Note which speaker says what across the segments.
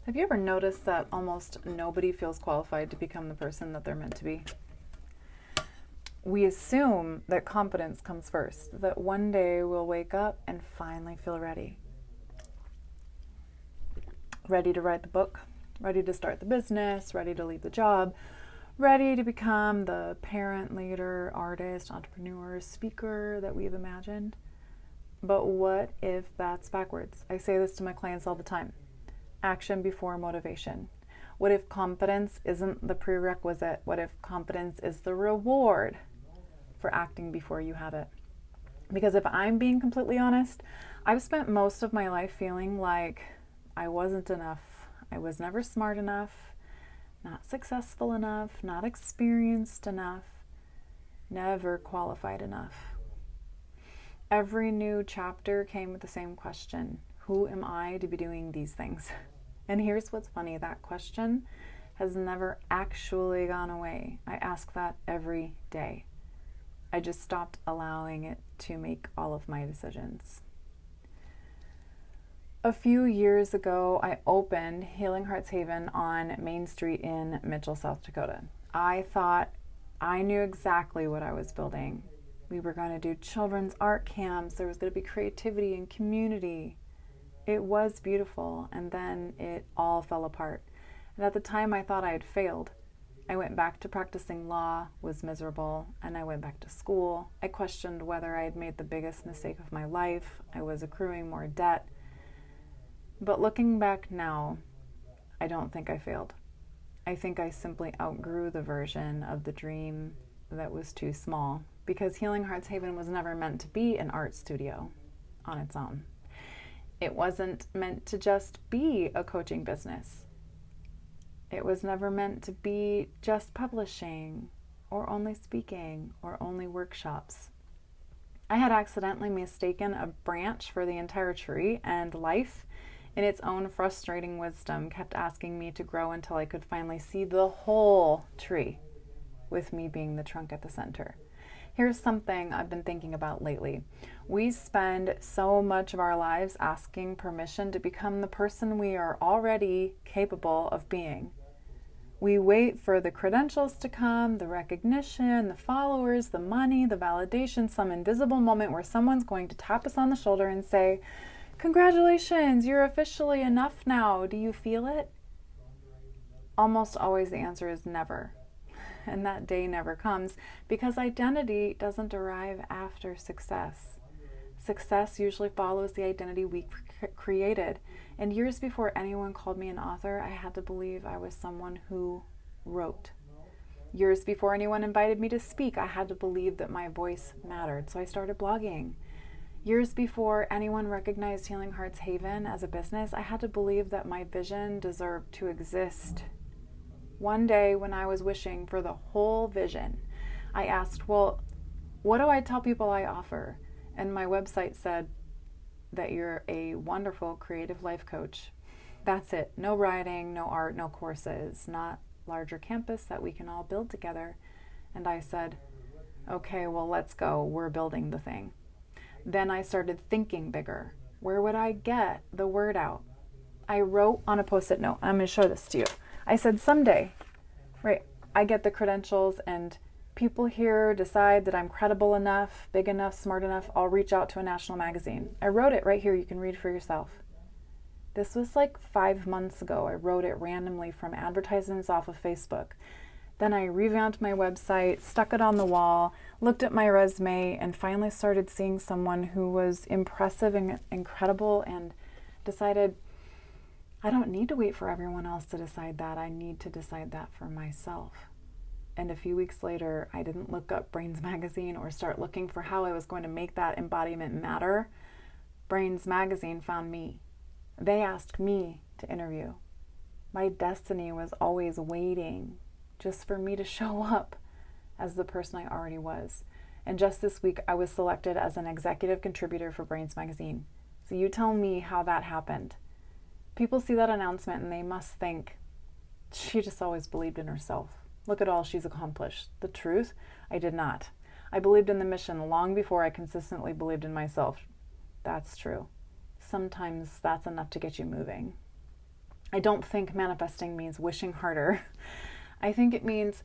Speaker 1: Have you ever noticed that almost nobody feels qualified to become the person that they're meant to be? We assume that confidence comes first, that one day we'll wake up and finally feel ready. Ready to write the book, ready to start the business, ready to leave the job, ready to become the parent, leader, artist, entrepreneur, speaker that we've imagined. But what if that's backwards? I say this to my clients all the time. Action before motivation. What if confidence isn't the prerequisite? What if confidence is the reward for acting before you have it? Because if I'm being completely honest, I've spent most of my life feeling like I wasn't enough. I was never smart enough, not successful enough, not experienced enough, never qualified enough. Every new chapter came with the same question: who am I to be doing these things? And here's what's funny, that question has never actually gone away. I ask that every day. I just stopped allowing it to make all of my decisions. A few years ago, I opened Healing Hearts Haven on Main Street in Mitchell, South Dakota. I thought I knew exactly what I was building. We were going to do children's art camps. There was going to be creativity and community. It was beautiful, and then it all fell apart. And at the time, I thought I had failed. I went back to practicing law, was miserable, and I went back to school. I questioned whether I had made the biggest mistake of my life. I was accruing more debt. But looking back now, I don't think I failed. I think I simply outgrew the version of the dream that was too small, because Healing Hearts Haven was never meant to be an art studio on its own. It wasn't meant to just be a coaching business. It was never meant to be just publishing or only speaking or only workshops. I had accidentally mistaken a branch for the entire tree, and life, in its own frustrating wisdom, kept asking me to grow until I could finally see the whole tree, with me being the trunk at the center. Here's something I've been thinking about lately. We spend so much of our lives asking permission to become the person we are already capable of being. We wait for the credentials to come, the recognition, the followers, the money, the validation, some invisible moment where someone's going to tap us on the shoulder and say, "Congratulations, you're officially enough now. Do you feel it?" Almost always the answer is never. And that day never comes, because identity doesn't arrive after success. Success usually follows the identity we created. And years before anyone called me an author, I had to believe I was someone who wrote. Years before anyone invited me to speak, I had to believe that my voice mattered, so I started blogging. Years before anyone recognized Healing Hearts Haven as a business, I had to believe that my vision deserved to exist. One day when I was wishing for the whole vision, I asked, well, what do I tell people I offer? And my website said that you're a wonderful creative life coach. That's it. No writing, no art, no courses, not larger campus that we can all build together. And I said, okay, well, let's go. We're building the thing. Then I started thinking bigger. Where would I get the word out? I wrote on a Post-it note. I'm going to show this to you. I said, someday, right, I get the credentials and people here decide that I'm credible enough, big enough, smart enough, I'll reach out to a national magazine. I wrote it right here. You can read for yourself. This was like 5 months ago. I wrote it randomly from advertisements off of Facebook. Then I revamped my website, stuck it on the wall, looked at my resume, and finally started seeing someone who was impressive and incredible, and decided, I don't need to wait for everyone else to decide that. I need to decide that for myself. And a few weeks later, I didn't look up Brains Magazine or start looking for how I was going to make that embodiment matter. Brains Magazine found me. They asked me to interview. My destiny was always waiting just for me to show up as the person I already was. And just this week, I was selected as an executive contributor for Brains Magazine. So you tell me how that happened. People see that announcement and they must think, she just always believed in herself. Look at all she's accomplished. The truth, I did not. I believed in the mission long before I consistently believed in myself. That's true. Sometimes that's enough to get you moving. I don't think manifesting means wishing harder. I think it means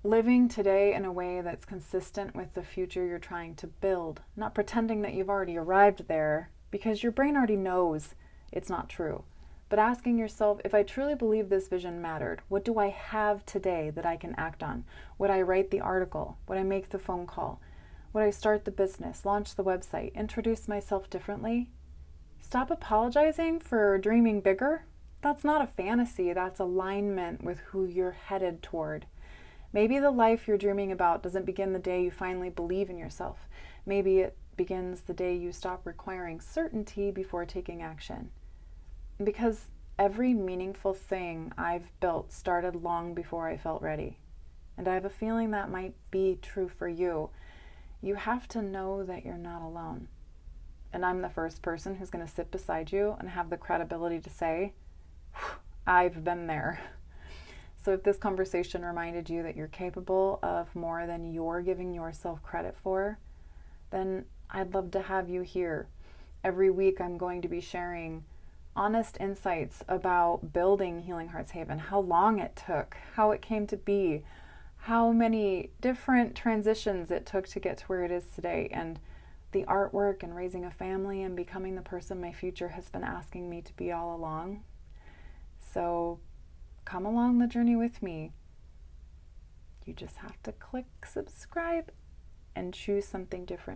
Speaker 1: living today in a way that's consistent with the future you're trying to build, not pretending that you've already arrived there, because your brain already knows it's not true. But asking yourself, if I truly believe this vision mattered, what do I have today that I can act on? Would I write the article? Would I make the phone call? Would I start the business, launch the website, introduce myself differently? Stop apologizing for dreaming bigger. That's not a fantasy, that's alignment with who you're headed toward. Maybe the life you're dreaming about doesn't begin the day you finally believe in yourself. Maybe it begins the day you stop requiring certainty before taking action. Because every meaningful thing I've built started long before I felt ready. And I have a feeling that might be true for you. You have to know that you're not alone. And I'm the first person who's going to sit beside you and have the credibility to say, I've been there. So if this conversation reminded you that you're capable of more than you're giving yourself credit for, then I'd love to have you here. Every week I'm going to be sharing honest insights about building Healing Hearts Haven, how long it took, how it came to be, how many different transitions it took to get to where it is today, and the artwork and raising a family and becoming the person my future has been asking me to be all along. So come along the journey with me. You just have to click subscribe and choose something different